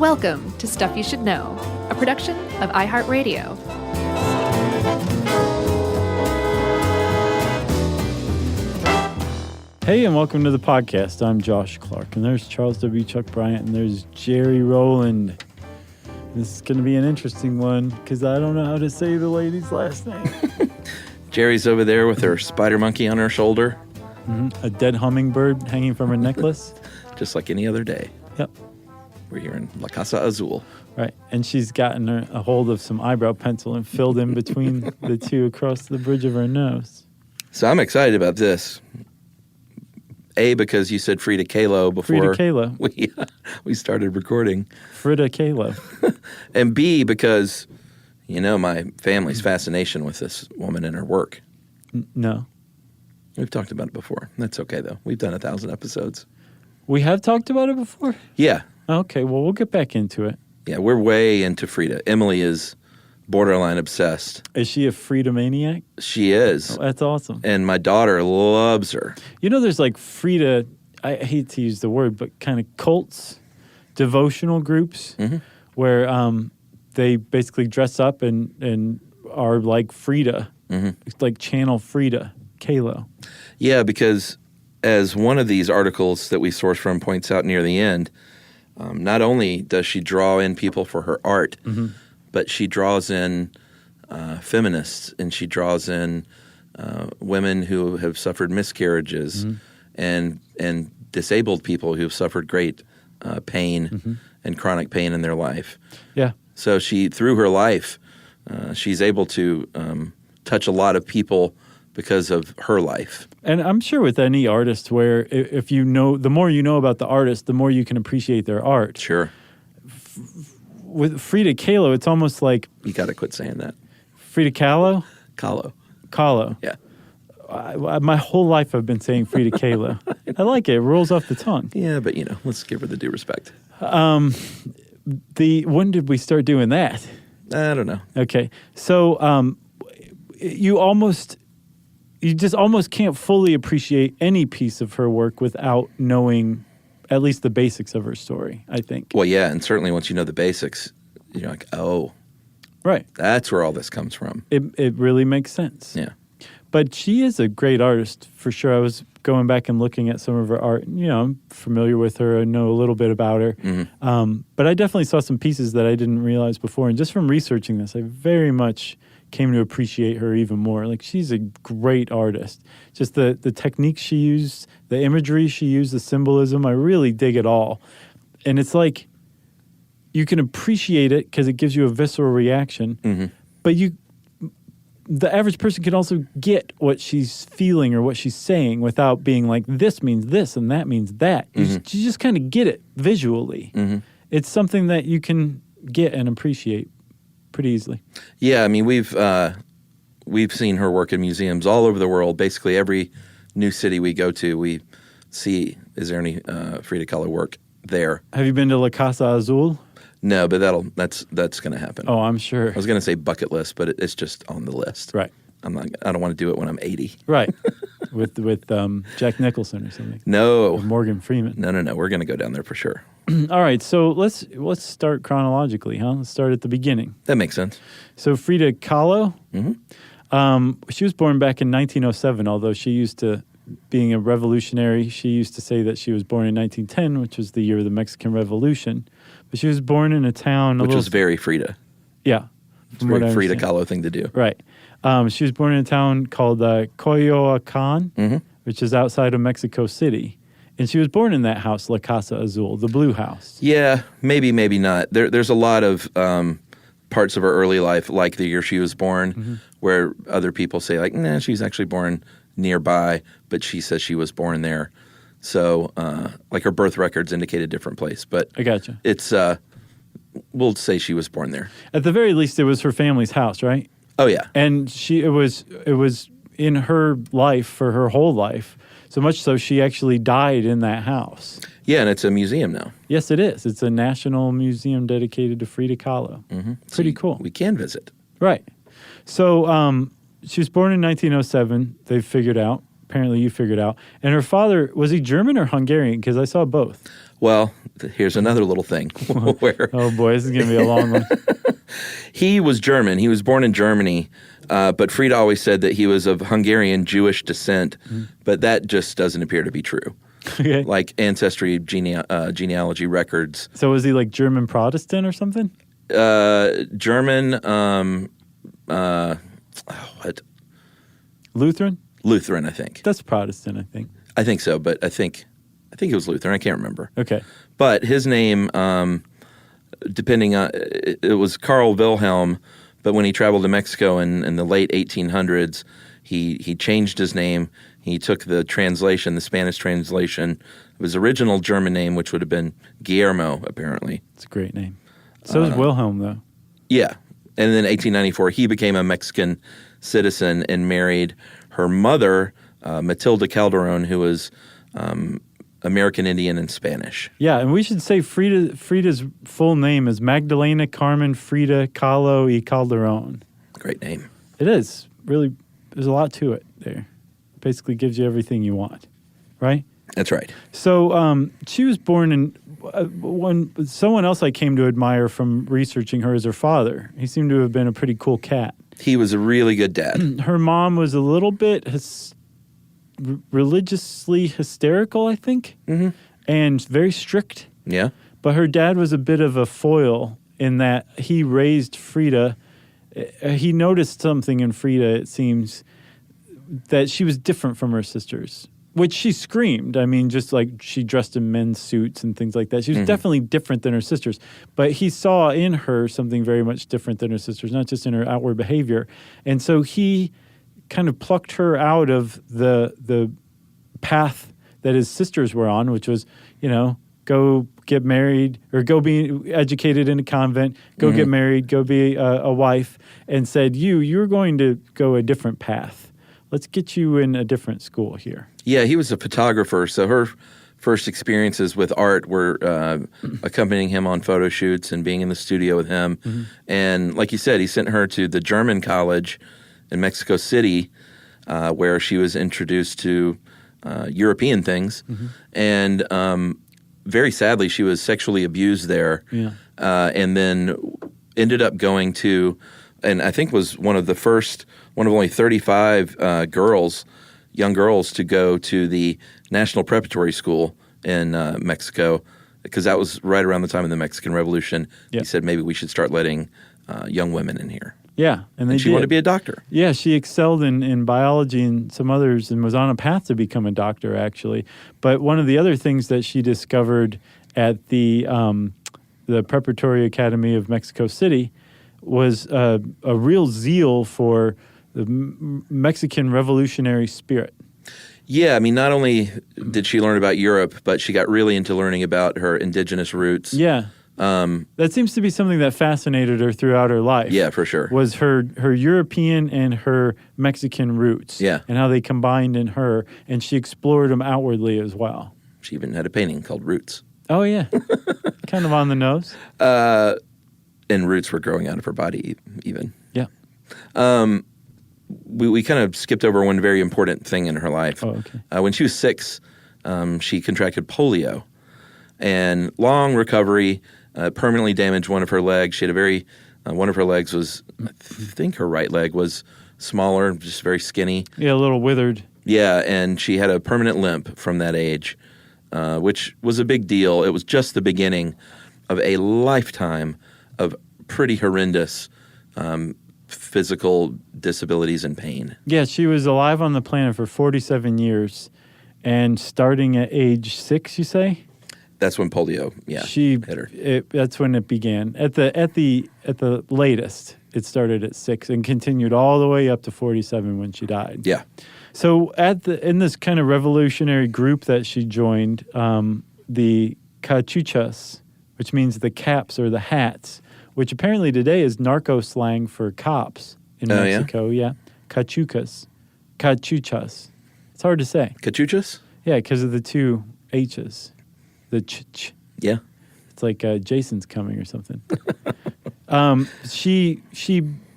Welcome to Stuff You Should Know, a production of iHeartRadio. Hey, and welcome to the podcast. I'm Josh Clark, and there's Charles W. Chuck Bryant, and there's Jerry Rowland. This is going to be an interesting one, because I don't know how to say the lady's last name. Jerry's over there with her spider monkey on her shoulder. Mm-hmm. A dead hummingbird hanging from her necklace. Just like any other day. Yep. We're here in La Casa Azul. Right, and she's gotten a hold of some eyebrow pencil and filled in between the two across the bridge of her nose. So I'm excited about this. A, because you said Frida Kahlo before Frida Kahlo. we started recording. Frida Kahlo. And B, because, you know, my family's fascination with this woman and her work. No. We've talked about it before. That's okay, though. We've done 1,000 episodes. We have talked about it before? Yeah. Okay, well, we'll get back into it. Yeah, we're way into Frida. Emily is borderline obsessed. Is she a Frida maniac? She is. Oh, that's awesome. And my daughter loves her. You know, there's like Frida, I hate to use the word, but kind of cults, devotional groups, where they basically dress up and are like Frida, It's like channel Frida Kahlo. Yeah, because as one of these articles that we source from points out near the end, not only does she draw in people for her art, but she draws in feminists, and she draws in women who have suffered miscarriages, and disabled people who have suffered great pain and chronic pain in their life. Yeah. So she, through her life, she's able to touch a lot of people because of her life. And I'm sure with any artist where if you know, the more you know about the artist, the more you can appreciate their art. Sure. With Frida Kahlo, it's almost like... You got to quit saying that. Frida Kahlo? Kahlo. Kahlo. Yeah. My whole life I've been saying Frida Kahlo. I like it. It rolls off the tongue. Yeah, but, you know, let's give her the due respect. When did we start doing that? I don't know. Okay. So you just almost can't fully appreciate any piece of her work without knowing at least the basics of her story, I think. Well, yeah, and certainly once you know the basics, you're like, oh. Right. That's where all this comes from. It really makes sense. Yeah. But she is a great artist, for sure. I was going back and looking at some of her art. You know, I'm familiar with her. I know a little bit about her. But I definitely saw some pieces that I didn't realize before. And just from researching this, I very much came to appreciate her even more. Like, she's a great artist. Just the techniques she used, the imagery she used, the symbolism, I really dig it all. And it's like you can appreciate it because it gives you a visceral reaction, but the average person can also get what she's feeling or what she's saying without being like, this means this and that means that. You just kind of get it visually. It's something that you can get and appreciate pretty easily. Yeah, I mean, we've seen her work in museums all over the world. Basically, every new city we go to, we see, is there any Frida Kahlo work there? Have you been to La Casa Azul? No, but that's going to happen. Oh, I'm sure. I was going to say bucket list, but it's just on the list. Right. I don't want to do it when I'm 80. Right. with Jack Nicholson or something. No. Or Morgan Freeman. No. We're going to go down there for sure. All right, so let's start chronologically, huh? Let's start at the beginning. That makes sense. So Frida Kahlo, she was born back in 1907, although she used to, being a revolutionary, she used to say that she was born in 1910, which was the year of the Mexican Revolution. But she was born in a town... Which was very Frida. Yeah. It's a very Frida Kahlo thing to do. Right. She was born in a town called Coyoacan, which is outside of Mexico City. And she was born in that house, La Casa Azul, the blue house. Yeah, maybe not. There's a lot of parts of her early life, like the year she was born, where other people say, like, nah, she's actually born nearby, but she says she was born there. So, like, her birth records indicate a different place. But I gotcha. It's, we'll say she was born there. At the very least, it was her family's house, right? Oh, yeah. And it was in her life for her whole life. So much so, she actually died in that house. Yeah, and it's a museum now. Yes, it is. It's a national museum dedicated to Frida Kahlo. Pretty cool. We can visit. Right. So she was born in 1907. They've figured out. Apparently you figured out. And her father, was he German or Hungarian? Because I saw both. Well, here's another little thing. Where Oh boy, this is going to be a long one. he was German. He was born in Germany, but Frida always said that he was of Hungarian Jewish descent, but that just doesn't appear to be true. Okay. Like ancestry genealogy records. So was he like German Protestant or something? German, what? Lutheran? Lutheran, I think. That's Protestant, I think. I think so, but I think it was Lutheran. I can't remember. Okay. But his name, depending on, it was Karl Wilhelm, but when he traveled to Mexico in the late 1800s, he changed his name. He took the translation, the Spanish translation of his original German name, which would have been Guillermo, apparently. It's a great name. So is Wilhelm, though. Yeah. And then in 1894, he became a Mexican citizen and married her mother, Matilda Calderon, who was American Indian and Spanish. Yeah, and we should say Frida's full name is Magdalena Carmen Frida Kahlo y Calderon. Great name. It is. Really, there's a lot to it there. Basically gives you everything you want, right? That's right. So she was born in when someone else I came to admire from researching her is her father. He seemed to have been a pretty cool cat. He was a really good dad. Her mom was a little bit religiously hysterical, I think, and very strict. Yeah. But her dad was a bit of a foil in that he raised Frida. He noticed something in Frida, it seems, that she was different from her sisters, which she screamed. I mean, just like she dressed in men's suits and things like that. She was definitely different than her sisters. But he saw in her something very much different than her sisters, not just in her outward behavior. And so he kind of plucked her out of the path that his sisters were on, which was, go get married or go be educated in a convent, go get married, go be a wife, and said, you're going to go a different path. Let's get you in a different school here. Yeah, he was a photographer, so her first experiences with art were accompanying him on photo shoots and being in the studio with him. And like you said, he sent her to the German college in Mexico City, where she was introduced to European things. And very sadly, she was sexually abused there, and then ended up going to, and I think was one of only 35 young girls to go to the National Preparatory School in Mexico, because that was right around the time of the Mexican Revolution. He said maybe we should start letting young women in here. Yeah, and she wanted to be a doctor. Yeah, she excelled in biology and some others and was on a path to become a doctor, actually. But one of the other things that she discovered at the Preparatory Academy of Mexico City was a real zeal for the Mexican revolutionary spirit. Yeah, I mean, not only did she learn about Europe, but she got really into learning about her indigenous roots. Yeah. That seems to be something that fascinated her throughout her life. Yeah, for sure. Was her European and her Mexican roots. Yeah. And how they combined in her, and she explored them outwardly as well. She even had a painting called Roots. Oh, yeah. Kind of on the nose. And roots were growing out of her body even. Yeah. We kind of skipped over one very important thing in her life. Oh, okay. When she was 6, she contracted polio. And long recovery, permanently damaged one of her legs. She had one of her legs was, I think her right leg was smaller, just very skinny. Yeah, a little withered. Yeah, and she had a permanent limp from that age, which was a big deal. It was just the beginning of a lifetime of pretty horrendous physical disabilities and pain. Yeah, she was alive on the planet for 47 years, and starting at age 6, you say? That's when polio, hit her. That's when it began. At the latest, it started at 6 and continued all the way up to 47 when she died. Yeah. So in this kind of revolutionary group that she joined, the cachuchas, which means the caps or the hats, which apparently today is narco slang for cops in Mexico. Yeah. Cachuchas. It's hard to say. Cachuchas? Yeah, because of the 2 H's. The ch. Yeah. It's like Jason's coming or something. She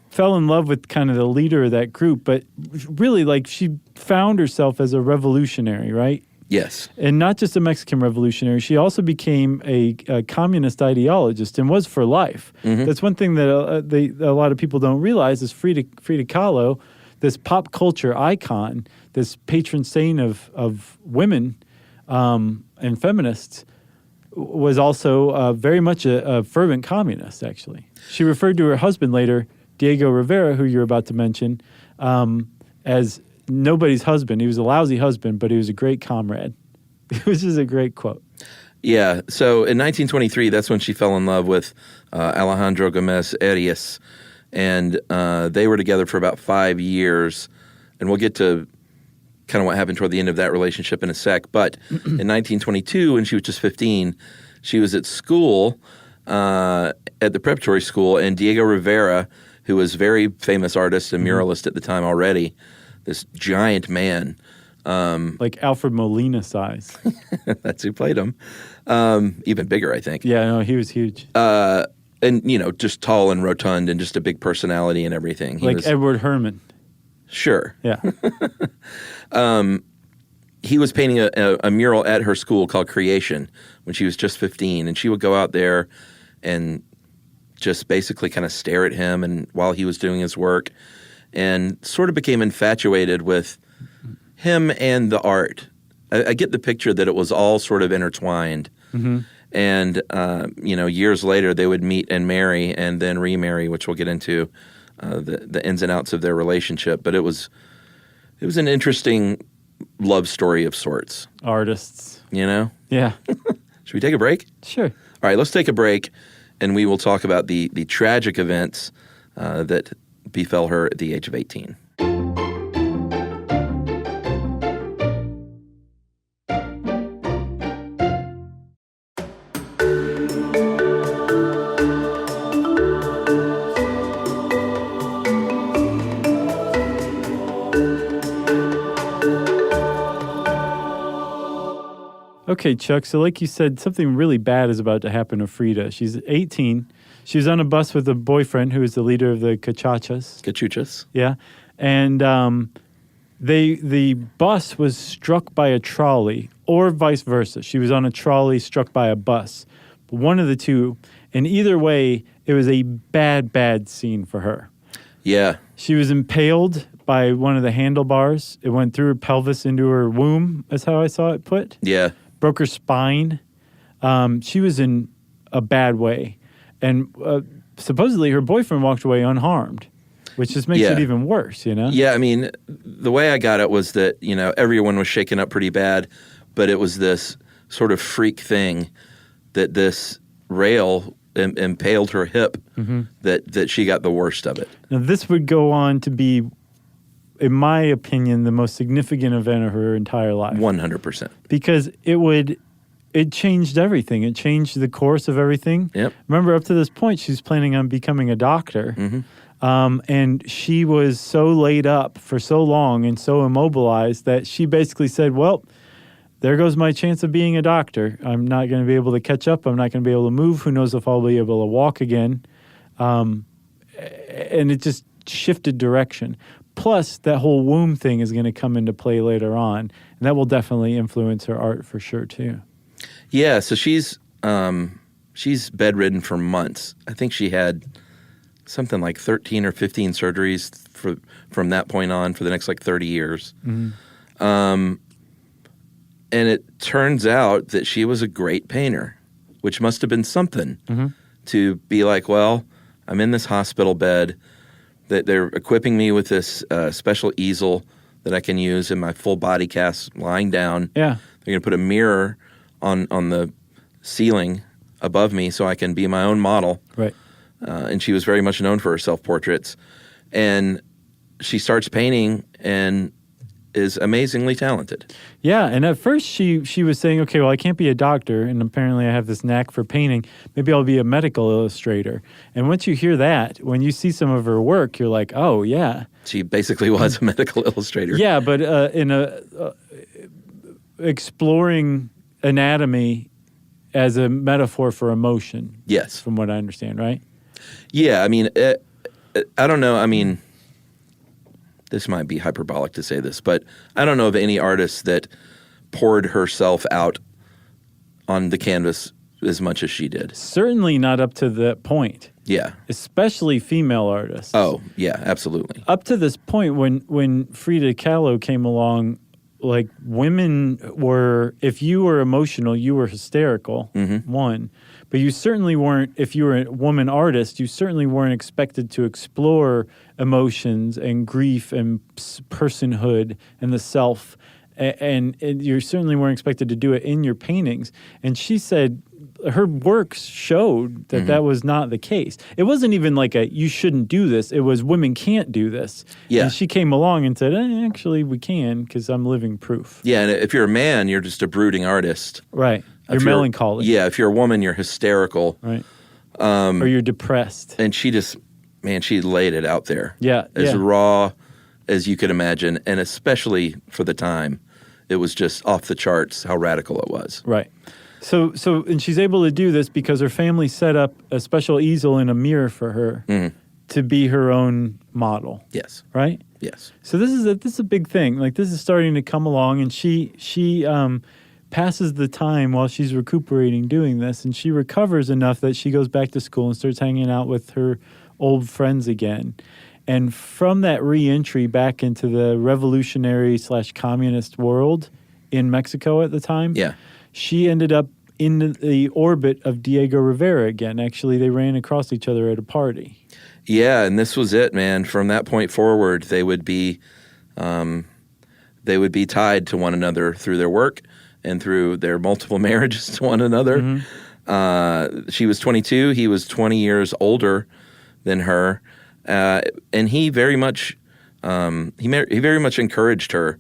fell in love with kind of the leader of that group, but really, like, she found herself as a revolutionary, right? Yes. And not just a Mexican revolutionary, she also became a communist ideologist and was for life. That's one thing that a lot of people don't realize is Frida Kahlo, this pop culture icon, this patron saint of women and feminists, was also very much a fervent communist, actually. She referred to her husband later, Diego Rivera, who you're about to mention, as nobody's husband. He was a lousy husband, but he was a great comrade. Which is a great quote. Yeah. So in 1923, that's when she fell in love with Alejandro Gomez Arias. And they were together for about 5 years. And we'll get to kind of what happened toward the end of that relationship in a sec. But in 1922, when she was just 15, she was at school, at the preparatory school, and Diego Rivera, who was a very famous artist and muralist at the time already, this giant man. Like Alfred Molina size. That's who played him. Even bigger, I think. Yeah, no, he was huge. And, just tall and rotund and just a big personality and everything. He was, Edward Herman. Sure. Yeah. He was painting a mural at her school called Creation when she was just 15. And she would go out there and just basically kind of stare at him and while he was doing his work, and sort of became infatuated with him and the art. I get the picture that it was all sort of intertwined. And, years later they would meet and marry and then remarry, which we'll get into the ins and outs of their relationship. But it was an interesting love story of sorts. Artists. Yeah. Should we take a break? Sure. All right, let's take a break, and we will talk about the tragic events that befell her at the age of 18. Okay, Chuck, so like you said, something really bad is about to happen to Frida. She's 18. She was on a bus with a boyfriend who is the leader of the Cachuchas. Yeah. And the bus was struck by a trolley, or vice versa. She was on a trolley struck by a bus. One of the two. And either way, it was a bad, bad scene for her. Yeah. She was impaled by one of the handlebars. It went through her pelvis into her womb, is how I saw it put. Yeah. Broke her spine. She was in a bad way. And supposedly her boyfriend walked away unharmed, which just makes it even worse, Yeah, I mean, the way I got it was that, everyone was shaken up pretty bad, but it was this sort of freak thing that this rail impaled her hip that she got the worst of it. Now, this would go on to be, in my opinion, the most significant event of her entire life. 100%. Because it changed everything. It changed the course of everything. Yep. Remember, up to this point, she's planning on becoming a doctor. And she was so laid up for so long and so immobilized that she basically said, well, there goes my chance of being a doctor. I'm not going to be able to catch up. I'm not going to be able to move. Who knows if I'll be able to walk again. And it just shifted direction. Plus, that whole womb thing is going to come into play later on. And that will definitely influence her art for sure, too. Yeah, so she's bedridden for months. I think she had something like 13 or 15 surgeries from that point on for the next 30 years. And it turns out that she was a great painter, which must have been something to be like, well, I'm in this hospital bed. That they're equipping me with this special easel that I can use in my full body cast lying down. Yeah. They're going to put a mirror on the ceiling above me so I can be my own model. Right. And she was very much known for her self-portraits. And she starts painting and is amazingly talented. Yeah, and at first she was saying, okay, well, I can't be a doctor, and apparently I have this knack for painting. Maybe I'll be a medical illustrator. And once you hear that, when you see some of her work, you're like, oh, yeah. She basically was a medical illustrator. Yeah, but in exploring anatomy as a metaphor for emotion. Yes. From what I understand, right? Yeah, I mean, I don't know. I mean, this might be hyperbolic to say this, but I don't know of any artist that poured herself out on the canvas as much as she did. Certainly not up to that point. Yeah. Especially female artists. Oh, yeah, absolutely. Up to this point, when Frida Kahlo came along, like, women were, if you were emotional, you were hysterical, one. But you certainly weren't, if you were a woman artist, you certainly weren't expected to explore emotions and grief and personhood and the self. And you certainly weren't expected to do it in your paintings. And she said her works showed that that was not the case. It wasn't even like you shouldn't do this. It was women can't do this. Yeah. And she came along and said, actually, we can, because I'm living proof. Yeah, and if you're a man, you're just a brooding artist. Right. You're melancholy. Yeah, if you're a woman, you're hysterical. Right. Or you're depressed. And she just, man, she laid it out there. Yeah. As raw as you could imagine, and especially for the time. It was just off the charts how radical it was. Right. So, and she's able to do this because her family set up a special easel and a mirror for her to be her own model. Yes. Right? Yes. So this is a big thing. Like, this is starting to come along, and she passes the time while she's recuperating doing this, and she recovers enough that she goes back to school and starts hanging out with her old friends again. And from that re-entry back into the revolutionary/communist world in Mexico at the time, she ended up in the orbit of Diego Rivera again. Actually, they ran across each other at a party. Yeah, and this was it, man. From that point forward, they would be tied to one another through their work and through their multiple marriages to one another. She was 22. He was 20 years older than her. And he very much encouraged her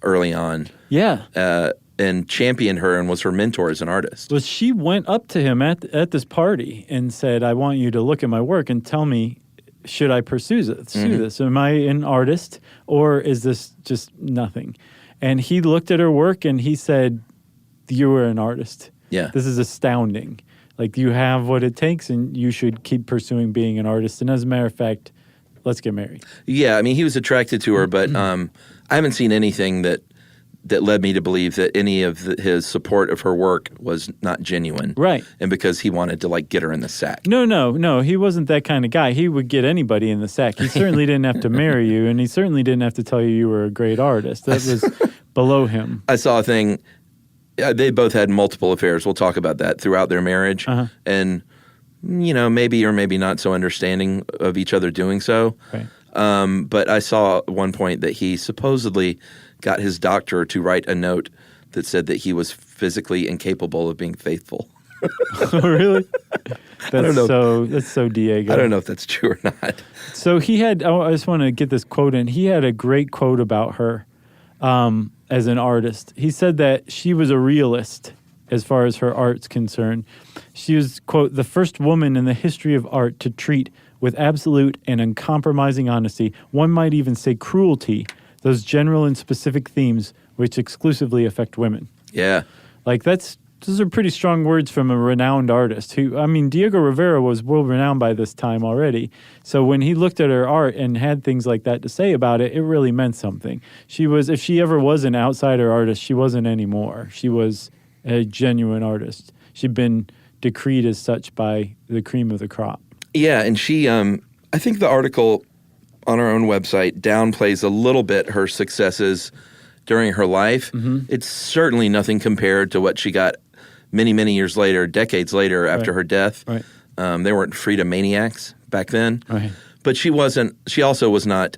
early on. Yeah. And championed her and was her mentor as an artist. Well, she went up to him at this party and said, I want you to look at my work and tell me, should I pursue this? Am I an artist, or is this just nothing? And he looked at her work and he said, you are an artist. Yeah. This is astounding. Like, you have what it takes, and you should keep pursuing being an artist. And as a matter of fact, let's get married. Yeah, I mean, he was attracted to her, but I haven't seen anything that led me to believe that any of his support of her work was not genuine. Right. And because he wanted to, like, get her in the sack. No. He wasn't that kind of guy. He would get anybody in the sack. He certainly didn't have to marry you, and he certainly didn't have to tell you were a great artist. That was below him. I saw a thing. They both had multiple affairs. We'll talk about that throughout their marriage. And, maybe or maybe not so understanding of each other doing so. Right. But I saw at one point that he supposedly got his doctor to write a note that said that he was physically incapable of being faithful. Really? That's so Diego. I don't know if that's true or not. So he had, I just want to get this quote in. He had a great quote about her. As an artist. He said that she was a realist as far as her art's concerned. She was, quote, the first woman in the history of art to treat with absolute and uncompromising honesty, one might even say cruelty, those general and specific themes which exclusively affect women. Yeah. Like, those are pretty strong words from a renowned artist Diego Rivera was world-renowned by this time already. So when he looked at her art and had things like that to say about it, it really meant something. If she ever was an outsider artist, she wasn't anymore. She was a genuine artist. She'd been decreed as such by the cream of the crop. Yeah, and she, I think the article on our own website downplays a little bit her successes during her life. It's certainly nothing compared to what she got many, many years later, decades later after her death. Right. They weren't Frida maniacs back then. Right. But she also was not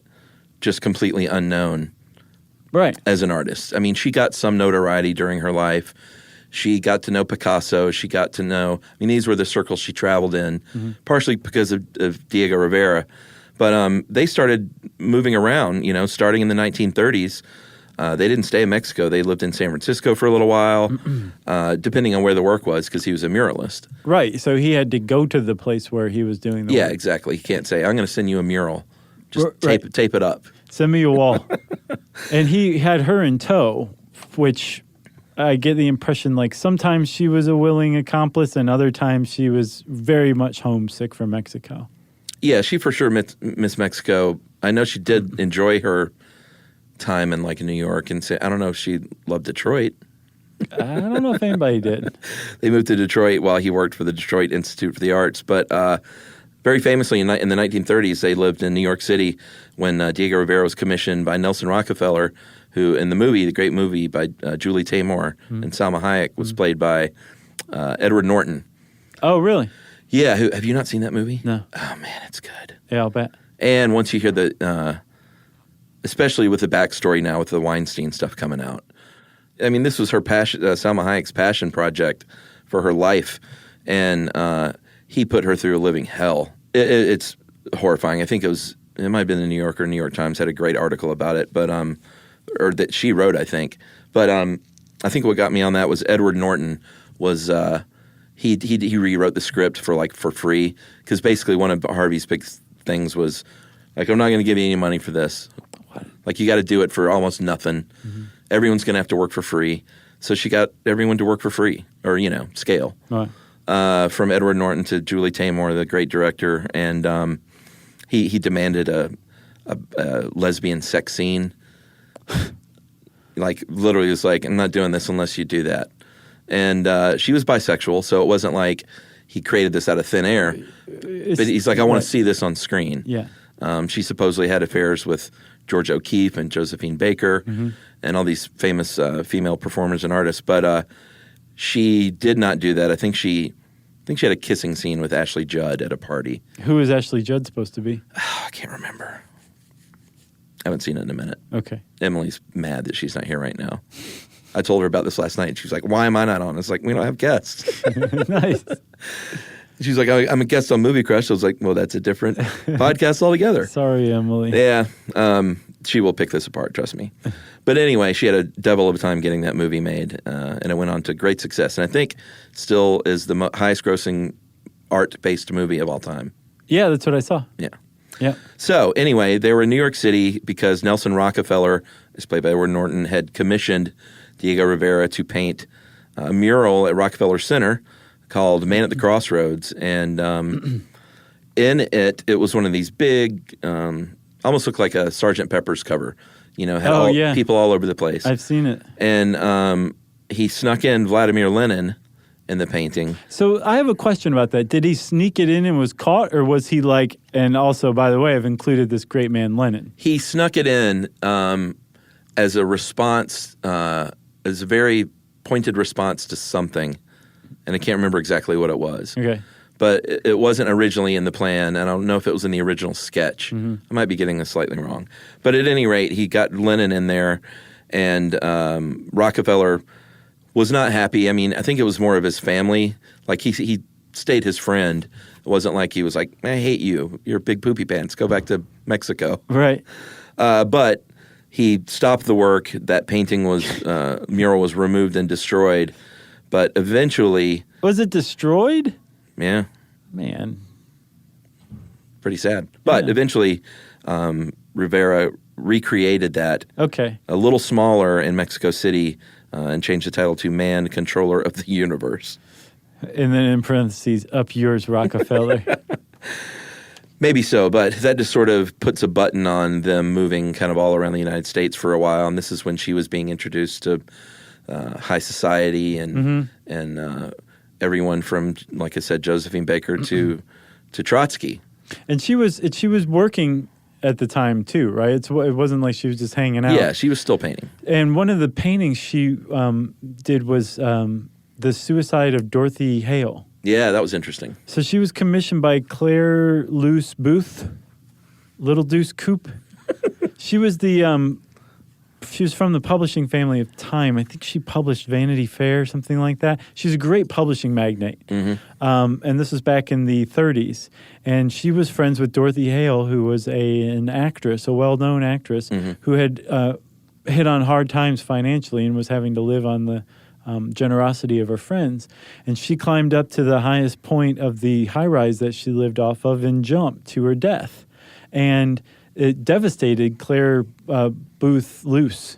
just completely unknown as an artist. I mean, she got some notoriety during her life. She got to know Picasso. She got to know, these were the circles she traveled in, partially because of Diego Rivera. But they started moving around, starting in the 1930s. They didn't stay in Mexico. They lived in San Francisco for a little while, depending on where the work was, because he was a muralist. Right. So he had to go to the place where he was doing the work. Yeah, exactly. He can't say, I'm going to send you a mural. Just tape it up. Send me a wall. And he had her in tow, which I get the impression like sometimes she was a willing accomplice and other times she was very much homesick for Mexico. Yeah, she for sure missed Mexico. I know she did enjoy her time in like New York, and I don't know if she loved Detroit. I don't know if anybody did. They moved to Detroit while he worked for the Detroit Institute for the Arts. But very famously, in the 1930s, they lived in New York City when Diego Rivera was commissioned by Nelson Rockefeller, who in the great movie by Julie Taymor and Salma Hayek, was played by Edward Norton. Oh, really? Yeah. Have you not seen that movie? No. Oh, man, it's good. Yeah, I'll bet. And once you hear especially with the backstory now with the Weinstein stuff coming out, I mean, this was her passion, Salma Hayek's passion project for her life, and he put her through a living hell. It's horrifying. I think it might have been the New Yorker, New York Times had a great article about it, but or that she wrote, I think. But I think what got me on that was Edward Norton was he rewrote the script for free, because basically one of Harvey's big things was like, I'm not going to give you any money for this. What? Like, you got to do it for almost nothing. Mm-hmm. Everyone's going to have to work for free. So she got everyone to work for free, or, scale. Right. From Edward Norton to Julie Taymor, the great director. And he demanded a lesbian sex scene. Like, literally was like, I'm not doing this unless you do that. And she was bisexual, so it wasn't like he created this out of thin air. But he's like, I want to see this on screen. Yeah. She supposedly had affairs with George O'Keeffe and Josephine Baker and all these famous female performers and artists. But she did not do that. I think she had a kissing scene with Ashley Judd at a party. Who is Ashley Judd supposed to be? Oh, I can't remember. I haven't seen it in a minute. Okay. Emily's mad that she's not here right now. I told her about this last night. She was like, why am I not on? It's like, we don't have guests. Nice. She's like, I'm a guest on Movie Crush. I was like, well, that's a different podcast altogether. Sorry, Emily. Yeah. She will pick this apart, trust me. But anyway, she had a devil of a time getting that movie made, and it went on to great success. And I think still is the highest grossing art-based movie of all time. Yeah, that's what I saw. Yeah. Yeah. So anyway, they were in New York City because Nelson Rockefeller, as played by Edward Norton, had commissioned Diego Rivera to paint a mural at Rockefeller Center called Man at the Crossroads. And in it was one of these big, almost looked like a Sgt. Pepper's cover. Had people all over the place. I've seen it. And he snuck in Vladimir Lenin in the painting. So I have a question about that. Did he sneak it in and was caught, or was he like, and also, by the way, I've included this great man Lenin? He snuck it in as a response, as a very pointed response to something. And I can't remember exactly what it was. Okay. But it wasn't originally in the plan, and I don't know if it was in the original sketch. I might be getting this slightly wrong. But at any rate, he got Lenin in there, and Rockefeller was not happy. I mean, I think it was more of his family. Like, he stayed his friend. It wasn't like he was like, I hate you. You're big poopy pants. Go back to Mexico. Right. But he stopped the work. That painting mural was removed and destroyed. But eventually... Was it destroyed? Yeah. Man. Pretty sad. But eventually, Rivera recreated that. Okay. A little smaller in Mexico City and changed the title to Man, Controller of the Universe. And then in parentheses, up yours, Rockefeller. Maybe so, but that just sort of puts a button on them moving kind of all around the United States for a while. And this is when she was being introduced to high society and everyone from, like I said, Josephine Baker to Trotsky. And she was working at the time too, right? It wasn't like she was just hanging out. Yeah, she was still painting. And one of the paintings she did was the suicide of Dorothy Hale. Yeah, that was interesting. So she was commissioned by Claire Luce Booth, Little Deuce Coupe. She was she was from the publishing family of Time. I think she published Vanity Fair, something like that. She's a great publishing magnate. And this was back in the 30s. And she was friends with Dorothy Hale, who was an actress, a well-known actress, who had hit on hard times financially and was having to live on the generosity of her friends. And she climbed up to the highest point of the high-rise that she lived off of and jumped to her death. And it devastated Claire Booth Luce.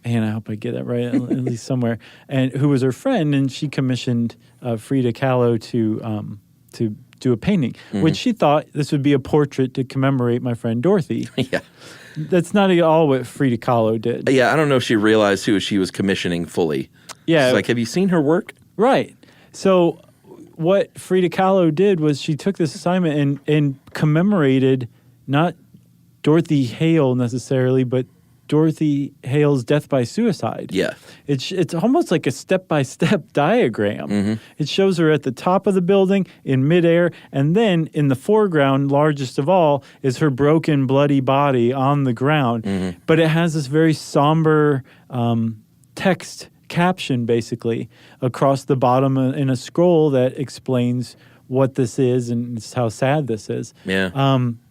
And I hope I get that right, at least somewhere. And who was her friend, and she commissioned Frida Kahlo do a painting, which she thought this would be a portrait to commemorate my friend Dorothy. Yeah. That's not at all what Frida Kahlo did. Yeah, I don't know if she realized who she was commissioning fully. Yeah. She's like, have you seen her work? Right. So what Frida Kahlo did was she took this assignment and commemorated not Dorothy Hale necessarily, but Dorothy Hale's death by suicide. Yeah. It's almost like a step-by-step diagram. It shows her at the top of the building in midair, and then in the foreground, largest of all, is her broken, bloody body on the ground. But it has this very somber text caption, basically, across the bottom in a scroll that explains what this is and how sad this is. Yeah.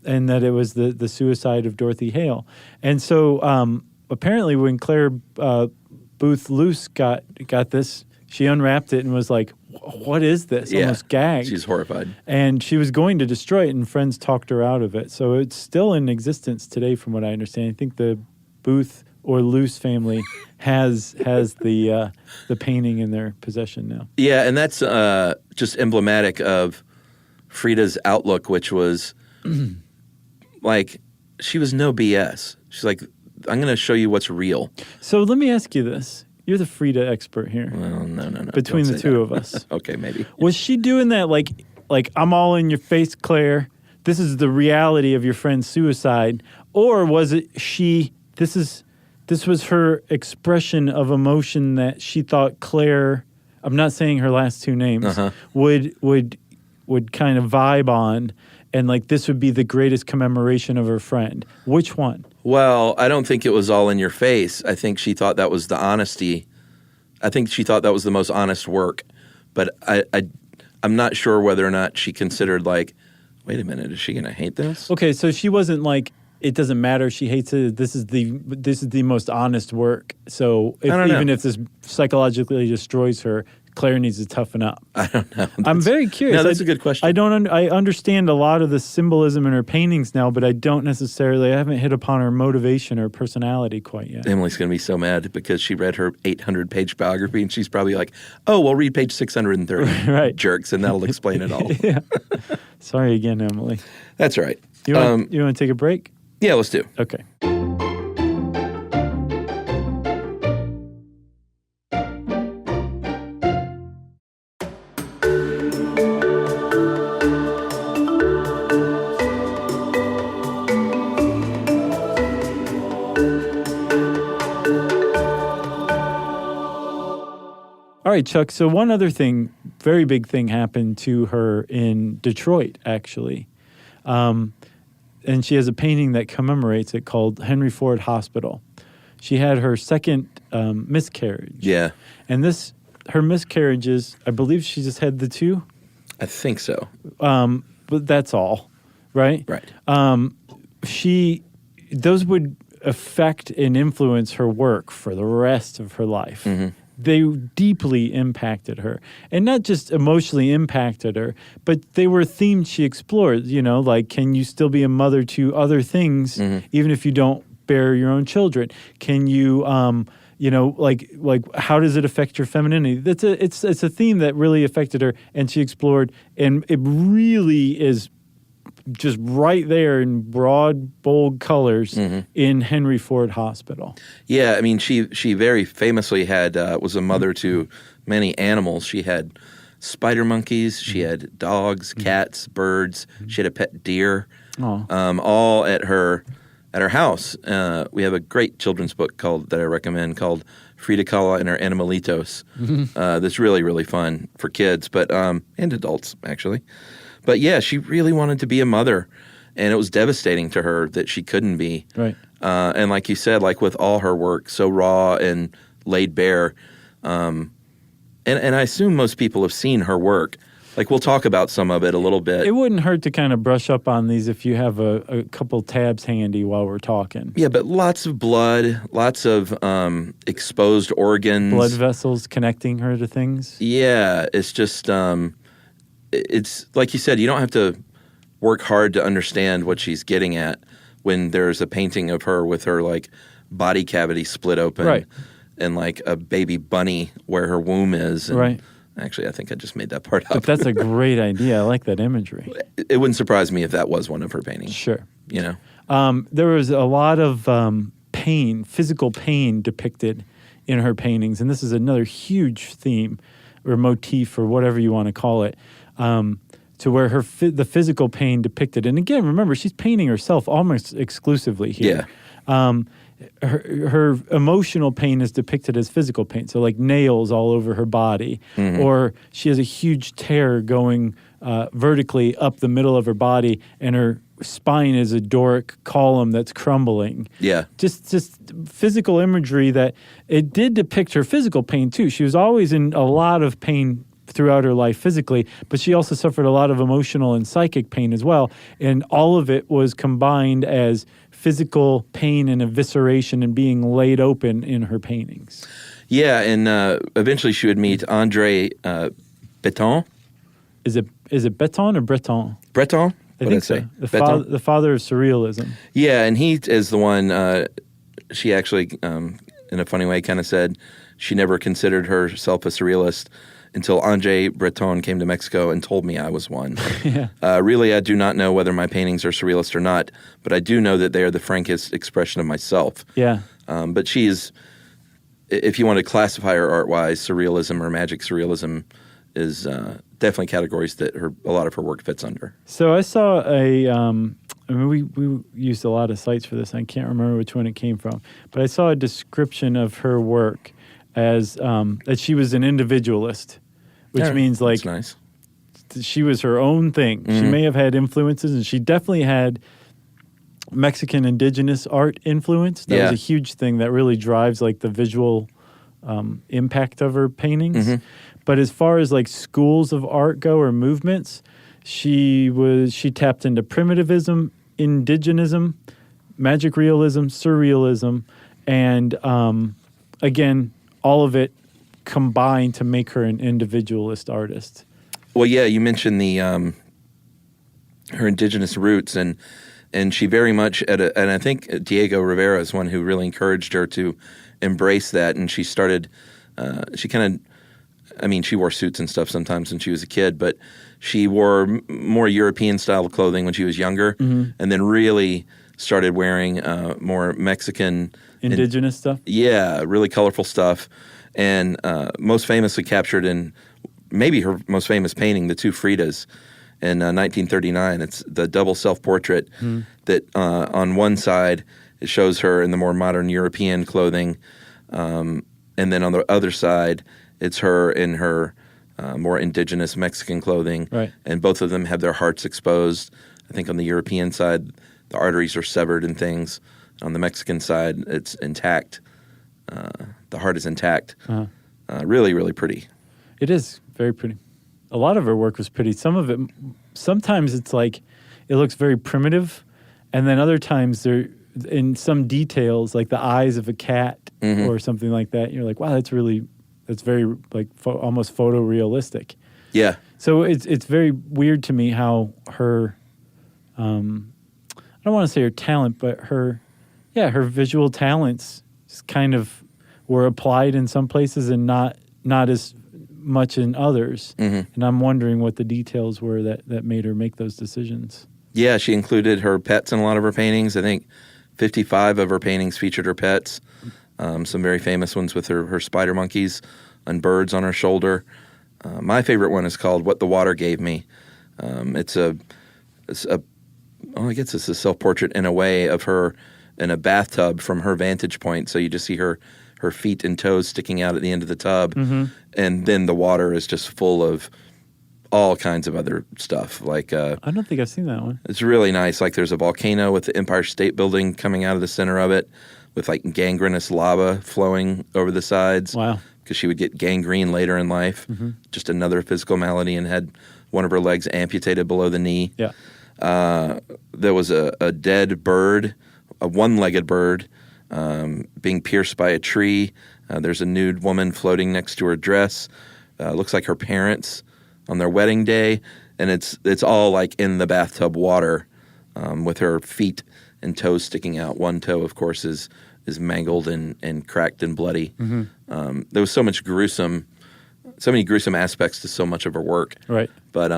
And that it was the suicide of Dorothy Hale. And so apparently when Claire Booth Luce got this, she unwrapped it and was like, what is this? Yeah. Almost gagged. She's horrified. And she was going to destroy it, and friends talked her out of it. So it's still in existence today, from what I understand. I think the Booth or Luce family has the painting in their possession now. Yeah, and that's just emblematic of Frida's outlook, which was like, she was no BS. She's like, I'm going to show you what's real. So let me ask you this. You're the Frida expert here. Well, no. Between the two of us. Okay, maybe. Was she doing that like I'm all in your face, Claire? This is the reality of your friend's suicide. Or was it this was her expression of emotion that she thought Claire, I'm not saying her last two names, would kind of vibe on, and like this would be the greatest commemoration of her friend. Which one? Well, I don't think it was all in your face. I think she thought that was the honesty. I think she thought that was the most honest work. But I'm not sure whether or not she considered like, wait a minute, is she going to hate this? Okay, so she wasn't like, it doesn't matter, she hates it. This is the most honest work. So even if this psychologically destroys her, Claire needs to toughen up. I don't know. I'm very curious. No, that's a good question. I understand a lot of the symbolism in her paintings now, but I haven't hit upon her motivation or personality quite yet. Emily's going to be so mad because she read her 800-page biography, and she's probably like, oh, well, read page 630, right. Jerks, and that'll explain it all. Yeah. Sorry again, Emily. That's all right. You want to take a break? Yeah, let's do. Okay. All right, Chuck. So one other thing, very big thing happened to her in Detroit, actually. And she has a painting that commemorates it called Henry Ford Hospital. She had her second miscarriage. Yeah. And her miscarriages, I believe she just had the two. I think so. But that's all, right? Right. Those would affect and influence her work for the rest of her life. Mm-hmm. They deeply impacted her. And not just emotionally impacted her, but they were themes she explored, like, can you still be a mother to other things, even if you don't bear your own children? Can you, like how does it affect your femininity? It's a theme that really affected her, and she explored, and it really is just right there in broad, bold colors in Henry Ford Hospital. Yeah, I mean, she very famously was a mother to many animals. She had spider monkeys, she had dogs, cats, birds. She had a pet deer, all at her house. We have a great children's book that I recommend called Frida Kahlo and Her Animalitos. That's really, really fun for kids, but and adults, actually. But yeah, she really wanted to be a mother, and it was devastating to her that she couldn't be. Right. And like you said, like with all her work, so raw and laid bare. And I assume most people have seen her work. Like, we'll talk about some of it a little bit. It wouldn't hurt to kind of brush up on these if you have a couple tabs handy while we're talking. Yeah, but lots of blood, lots of exposed organs. Blood vessels connecting her to things. Yeah, it's just... it's like you said, you don't have to work hard to understand what she's getting at when there's a painting of her with her like body cavity split open, right, and like a baby bunny where her womb is. And, right. Actually, I think I just made that part up. But that's a great idea. I like that imagery. It wouldn't surprise me if that was one of her paintings. Sure. You know? There was a lot of pain, physical pain depicted in her paintings, and this is another huge theme or motif or whatever you want to call it, to where the physical pain depicted. And again, remember, she's painting herself almost exclusively here. Yeah. Her emotional pain is depicted as physical pain, so like nails all over her body, or she has a huge tear going vertically up the middle of her body, and her spine is a Doric column that's crumbling. Yeah. Just physical imagery that it did depict her physical pain too. She was always in a lot of pain throughout her life physically, but she also suffered a lot of emotional and psychic pain as well, and all of it was combined as physical pain and evisceration and being laid open in her paintings. Yeah, and eventually she would meet André Breton. Is it Breton or Breton? Breton? I think so. The father of surrealism. Yeah, and he is the one, she actually, in a funny way, kind of said she never considered herself a surrealist until André Breton came to Mexico and told me I was one. Yeah. Really, I do not know whether my paintings are surrealist or not, but I do know that they are the frankest expression of myself. Yeah. But she is, if you want to classify her art-wise, surrealism or magic surrealism is definitely categories that a lot of her work fits under. So I saw we used a lot of sites for this. I can't remember which one it came from, but I saw a description of her work as that she was an individualist, which means like nice. She was her own thing. She may have had influences, and she definitely had Mexican indigenous art influence. That was a huge thing that really drives like the visual impact of her paintings. But as far as like schools of art go or movements, she tapped into primitivism, indigenism, magic realism, surrealism, and again, all of it combined to make her an individualist artist. Well, yeah, you mentioned the her indigenous roots, and she very much and I think Diego Rivera is one who really encouraged her to embrace that, and she started. She wore suits and stuff sometimes when she was a kid, but she wore more European style clothing when she was younger, and then really started wearing more Mexican indigenous stuff. Yeah, really colorful stuff, and most famously captured in maybe her most famous painting, the two Fridas, in 1939. It's the double self-portrait that on one side it shows her in the more modern European clothing, and then on the other side it's her in her more indigenous Mexican clothing. Right. And both of them have their hearts exposed. I think on the European side, the arteries are severed and things. On the Mexican side, it's intact. The heart is intact. Really, really pretty. It is very pretty. A lot of her work was pretty. Some of it, sometimes it's like, it looks very primitive. And then other times there, in some details, like the eyes of a cat or something like that, you're like, wow, that's very like almost photorealistic. Yeah. So it's very weird to me how her, I don't want to say her talent, but her visual talents kind of were applied in some places and not as much in others. And I'm wondering what the details were that made her make those decisions. Yeah, she included her pets in a lot of her paintings. I think 55 of her paintings featured her pets. Some very famous ones with her spider monkeys and birds on her shoulder. My favorite one is called "What the Water Gave Me." I guess it's a self-portrait in a way of her in a bathtub from her vantage point. So you just see her feet and toes sticking out at the end of the tub, and then the water is just full of all kinds of other stuff. Like I don't think I've seen that one. It's really nice. Like there's a volcano with the Empire State Building coming out of the center of it, with like gangrenous lava flowing over the sides. Wow. Because she would get gangrene later in life, just another physical malady, and had one of her legs amputated below the knee. Yeah. There was a dead bird, a one-legged bird, being pierced by a tree. There's a nude woman floating next to her dress. Looks like her parents on their wedding day, and it's all like in the bathtub water, with her feet and toes sticking out. One toe, of course, is mangled and cracked and bloody. There was so much gruesome gruesome aspects to so much of her work. Right. But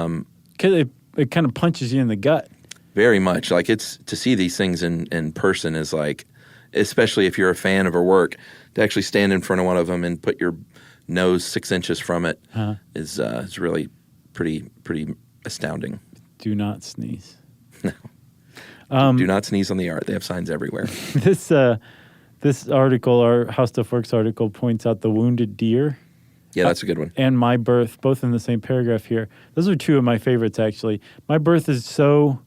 'Cause it kind of punches you in the gut. very much. Like, it's to see these things in person is like, especially if you're a fan of her work, to actually stand in front of one of them and put your nose 6 inches from it is really pretty astounding. Do not sneeze. No. Do not sneeze on the art. They have signs everywhere. This article, our How Stuff Works article, points out the wounded deer. Yeah, that's a good one. And My Birth, both in the same paragraph here. Those are two of my favorites, actually. My Birth is so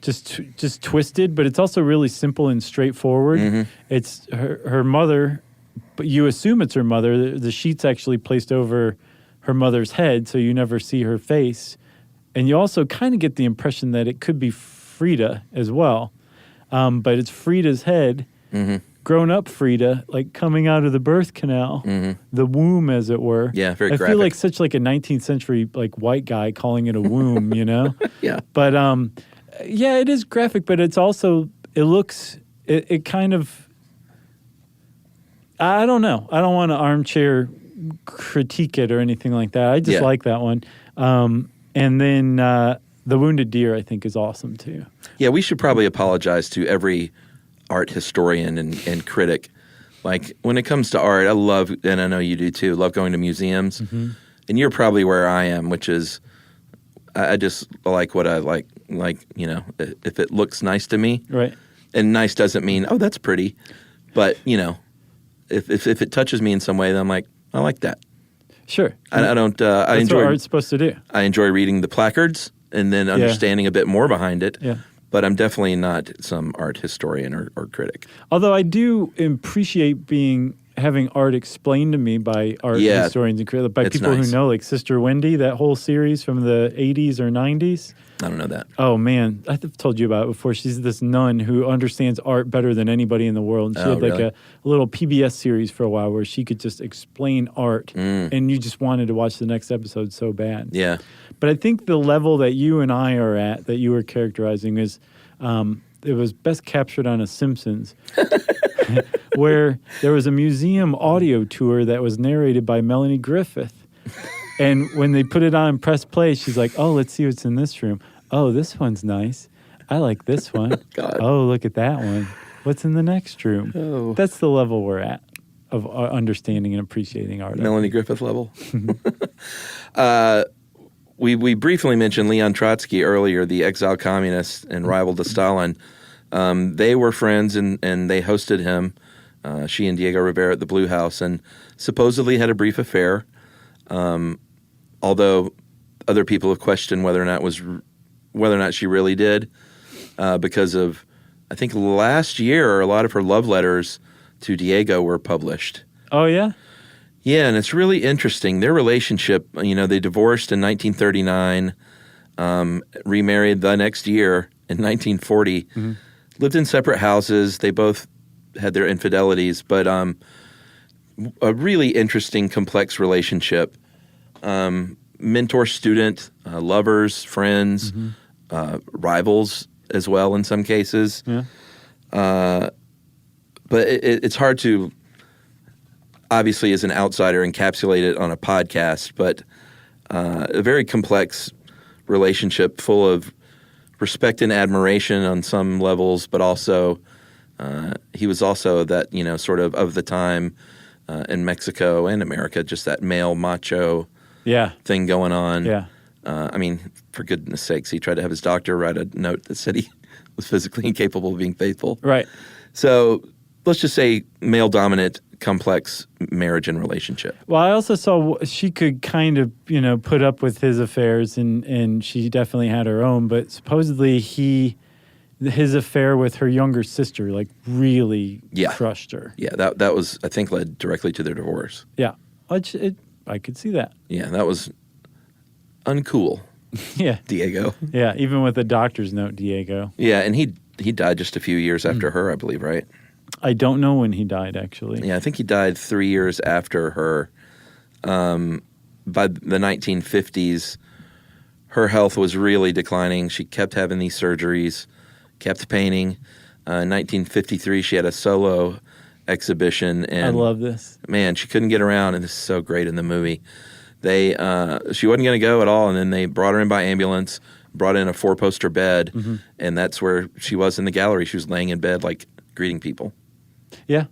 just twisted, but it's also really simple and straightforward. Mm-hmm. It's her mother, but you assume it's her mother. The sheet's actually placed over her mother's head, so you never see her face. And you also kind of get the impression that it could be Frida as well. But it's Frida's head, grown-up Frida, like coming out of the birth canal, the womb, as it were. Yeah, very I graphic. feel like such like a 19th century like white guy calling it a womb, you know? Yeah. But yeah, it is graphic, but it's also it kind of, I don't know. I don't want to armchair critique it or anything like that. I just like that one. And then The Wounded Deer, I think, is awesome too. Yeah, we should probably apologize to every art historian and critic. Like, when it comes to art, I love, and I know you do too, love going to museums. And you're probably where I am, which is, I just like what I like, you know, if it looks nice to me. Right. And nice doesn't mean, oh, that's pretty. But, you know, if it touches me in some way, then I'm like, I like that. Sure. I don't, That's I enjoy what art's supposed to do. I enjoy reading the placards and then understanding a bit more behind it. Yeah. But I'm definitely not some art historian or critic. Although I do appreciate having art explained to me by art historians and critics, by people who know, like Sister Wendy, that whole series from the 80s or 90s. I don't know that. Oh, man. I've told you about it before. She's this nun who understands art better than anybody in the world. And she had like a little PBS series for a while where she could just explain art, and you just wanted to watch the next episode so bad. Yeah. But I think the level that you and I are at, that you were characterizing, is it was best captured on a Simpsons, where there was a museum audio tour that was narrated by Melanie Griffith. And when they put it on press play, she's like, oh, let's see what's in this room. Oh, this one's nice. I like this one. God. Oh, look at that one. What's in the next room? Oh. That's the level we're at of understanding and appreciating art. Melanie Griffith level. We briefly mentioned Leon Trotsky earlier, the exiled communist and rival to Stalin. They were friends, and they hosted him, she and Diego Rivera, at the Blue House, and supposedly had a brief affair. Although other people have questioned whether or not she really did, because of, I think last year, a lot of her love letters to Diego were published. Oh, yeah? Yeah, and it's really interesting. Their relationship, you know, they divorced in 1939, remarried the next year in 1940, lived in separate houses. They both had their infidelities, but a really interesting, complex relationship. Mentor-student, lovers, friends, rivals as well in some cases. Yeah. But it's hard to, obviously as an outsider, encapsulate it on a podcast, but a very complex relationship full of respect and admiration on some levels, but also he was also that, you know, sort of the time in Mexico and America, just that male macho thing going on. Yeah. I mean, for goodness sakes, he tried to have his doctor write a note that said he was physically incapable of being faithful. Right. So let's just say male-dominant, complex marriage and relationship. Well, I also saw she could kind of, you know, put up with his affairs, and she definitely had her own, but supposedly his affair with her younger sister, like, really crushed her. Yeah, that was, I think, led directly to their divorce. Yeah. I could see that. Yeah, that was uncool. Yeah. Diego. Yeah, even with the doctor's note, Diego. Yeah, and he died just a few years after her, I believe, right? I don't know when he died, actually. Yeah, I think he died 3 years after her. By the 1950s, her health was really declining. She kept having these surgeries, kept painting. In 1953, she had a solo exhibition. And I love this. Man, she couldn't get around, and this is so great in the movie. She wasn't going to go at all, and then they brought her in by ambulance, brought in a 4-poster bed, and that's where she was in the gallery. She was laying in bed, like, greeting people. Yeah.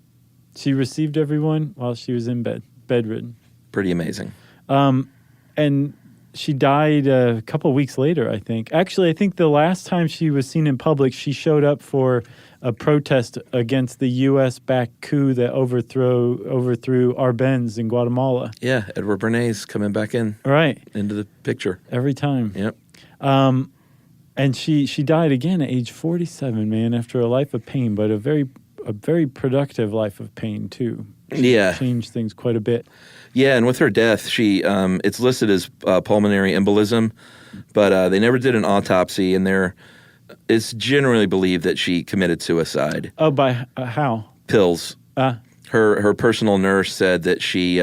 She received everyone while she was in bed, bedridden. Pretty amazing. And she died a couple weeks later, I think. Actually, I think the last time she was seen in public, she showed up for a protest against the U.S.-backed coup that overthrew Arbenz in Guatemala. Yeah, Edward Bernays coming back in. Right. Into the picture. Every time. Yep. And she died again at age 47, man, after a life of pain, but a very productive life of pain, too. She changed things quite a bit. Yeah, and with her death, she it's listed as pulmonary embolism, but they never did an autopsy, and it's generally believed that she committed suicide. Oh, by how? Pills. Her personal nurse said that she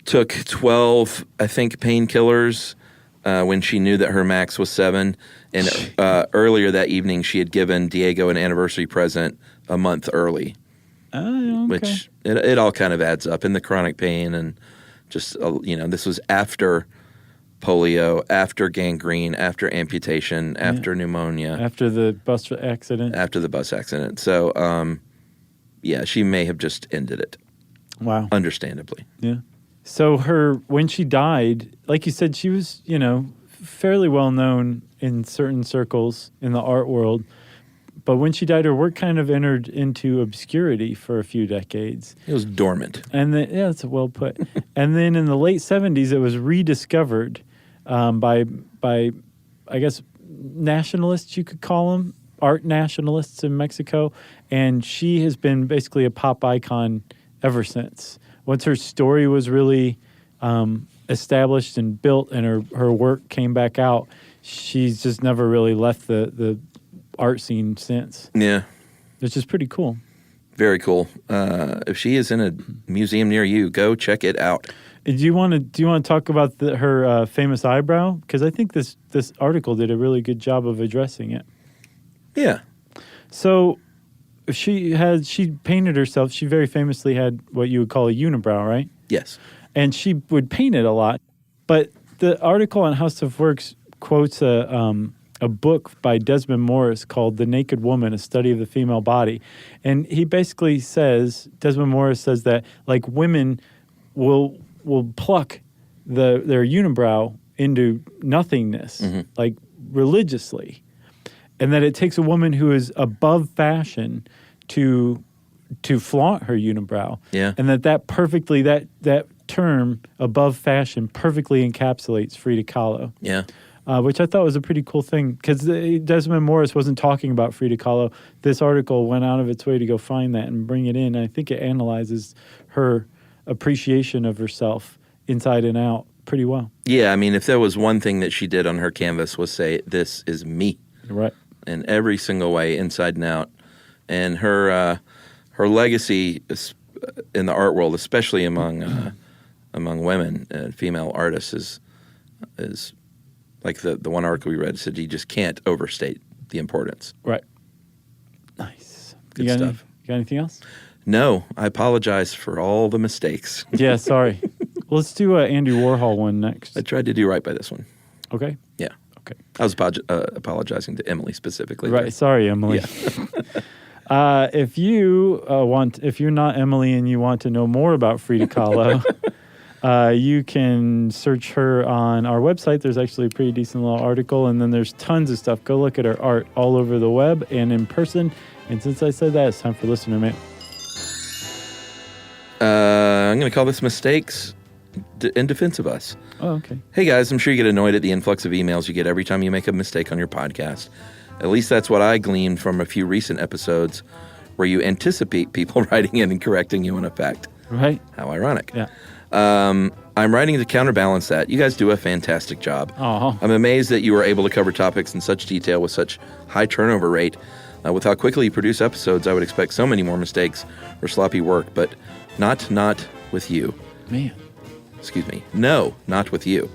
took 12, I think, painkillers when she knew that her max was 7. And earlier that evening, she had given Diego an anniversary present a month early. Oh, okay. Which it all kind of adds up in the chronic pain, and just, this was after polio, after gangrene, after amputation, after pneumonia. After the bus accident. So, she may have just ended it. Wow. Understandably. Yeah. So when she died, like you said, she was, fairly well known in certain circles in the art world. But when she died, her work kind of entered into obscurity for a few decades. It was dormant. And then, that's well put. And then in the late 70s, it was rediscovered by I guess, nationalists, you could call them, art nationalists in Mexico. And she has been basically a pop icon ever since. Once her story was really established and built and her work came back out, she's just never really left the art scene since. Yeah. Which is pretty cool. Very cool. If she is in a museum near you, go check it out. Do you want to talk about her famous eyebrow? Because I think this article did a really good job of addressing it. Yeah. So she painted herself. She very famously had what you would call a unibrow, right? Yes. And she would paint it a lot. But the article on House of Works quotes a book by Desmond Morris called The Naked Woman, A Study of the Female Body. And he basically says, Desmond Morris says that, like, women will pluck their unibrow into nothingness, like, religiously. And that it takes a woman who is above fashion to flaunt her unibrow. Yeah. And that term, above fashion, perfectly encapsulates Frida Kahlo. Yeah. Which I thought was a pretty cool thing, because Desmond Morris wasn't talking about Frida Kahlo. This article went out of its way to go find that and bring it in. I think it analyzes her appreciation of herself inside and out pretty well. Yeah, I mean, if there was one thing that she did on her canvas was say, "This is me." Right. In every single way, inside and out. And her legacy in the art world, especially among women and female artists, is like the one article we read said, you just can't overstate the importance. Right. Nice. Good stuff. You got anything else? No, I apologize for all the mistakes. Yeah, sorry. Well, let's do Andy Warhol one next. I tried to do right by this one. Okay. Yeah. Okay. I was apologizing to Emily specifically. Right. There. Sorry, Emily. Yeah. If you're not Emily and you want to know more about Frida Kahlo, you can search her on our website. There's actually a pretty decent little article, and then there's tons of stuff. Go look at her art all over the web and in person. And since I said that, it's time for Listener Mail. I'm going to call this Mistakes in defense of us. Oh, okay. Hey, guys, I'm sure you get annoyed at the influx of emails you get every time you make a mistake on your podcast. At least that's what I gleaned from a few recent episodes where you anticipate people writing in and correcting you in effect. Right. How ironic. Yeah. I'm writing to counterbalance that. You guys do a fantastic job. Oh. I'm amazed that you were able to cover topics in such detail with such high turnover rate. With how quickly you produce episodes, I would expect so many more mistakes or sloppy work, but not with you. Man. Excuse me. No, not with you.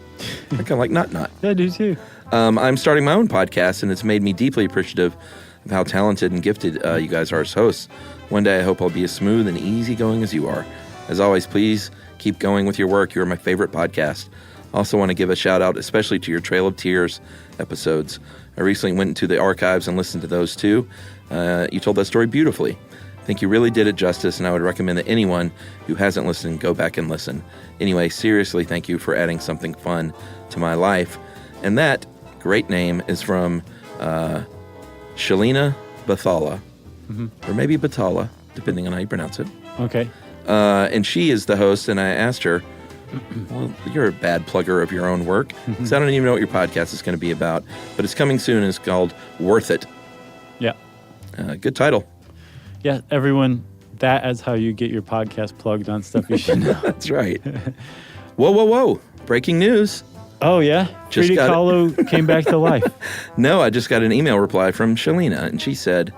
I kind of like not. Yeah, I do too. I'm starting my own podcast, and it's made me deeply appreciative of how talented and gifted you guys are as hosts. One day I hope I'll be as smooth and easygoing as you are. As always, please Keep going with your work. You are my favorite podcast. Also want to give a shout out, especially to your Trail of Tears episodes. I recently went into the archives and listened to those too. You told that story beautifully. I think you really did it justice, and I would recommend that anyone who hasn't listened go back and listen. Anyway, seriously, thank you for adding something fun to my life. And that great name is from Shalina Bathala, or maybe Batala, depending on how you pronounce it. Okay. And she is the host, and I asked her, well, you're a bad plugger of your own work, because I don't even know what your podcast is going to be about, but it's coming soon, and it's called Worth It. Yeah. Good title. Yeah, everyone, that is how you get your podcast plugged on Stuff You Should Know. That's right. Whoa. Breaking news. Oh, yeah? Just Frida Kahlo came back to life. No, I just got an email reply from Shalina, and she said,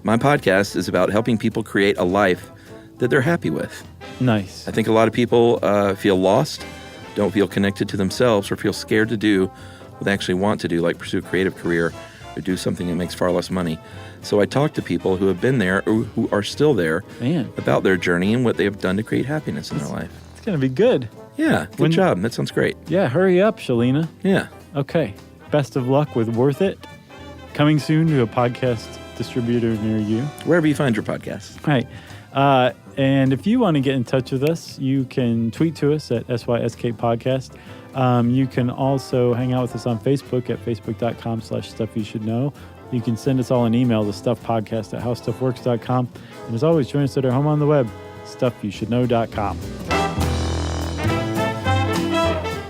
my podcast is about helping people create a life that they're happy with. Nice. I think a lot of people feel lost, don't feel connected to themselves, or feel scared to do what they actually want to do, like pursue a creative career or do something that makes far less money. So I talk to people who have been there or who are still there about their journey and what they have done to create happiness in their life. It's going to be good. Yeah, good job. That sounds great. Yeah, hurry up, Shalina. Yeah. Okay. Best of luck with Worth It. Coming soon to a podcast distributor near you. Wherever you find your podcast. Right. And if you want to get in touch with us, you can tweet to us at SYSK Podcast. You can also hang out with us on Facebook at facebook.com/stuffyoushouldknow. You can send us all an email to stuffpodcast@howstuffworks.com. And as always, join us at our home on the web, stuffyoushouldknow.com.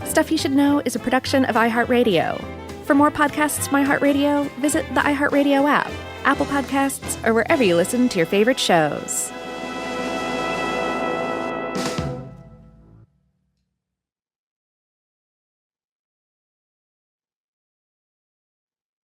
Stuff You Should Know is a production of iHeartRadio. For more podcasts from iHeartRadio, visit the iHeartRadio app, Apple Podcasts, or wherever you listen to your favorite shows.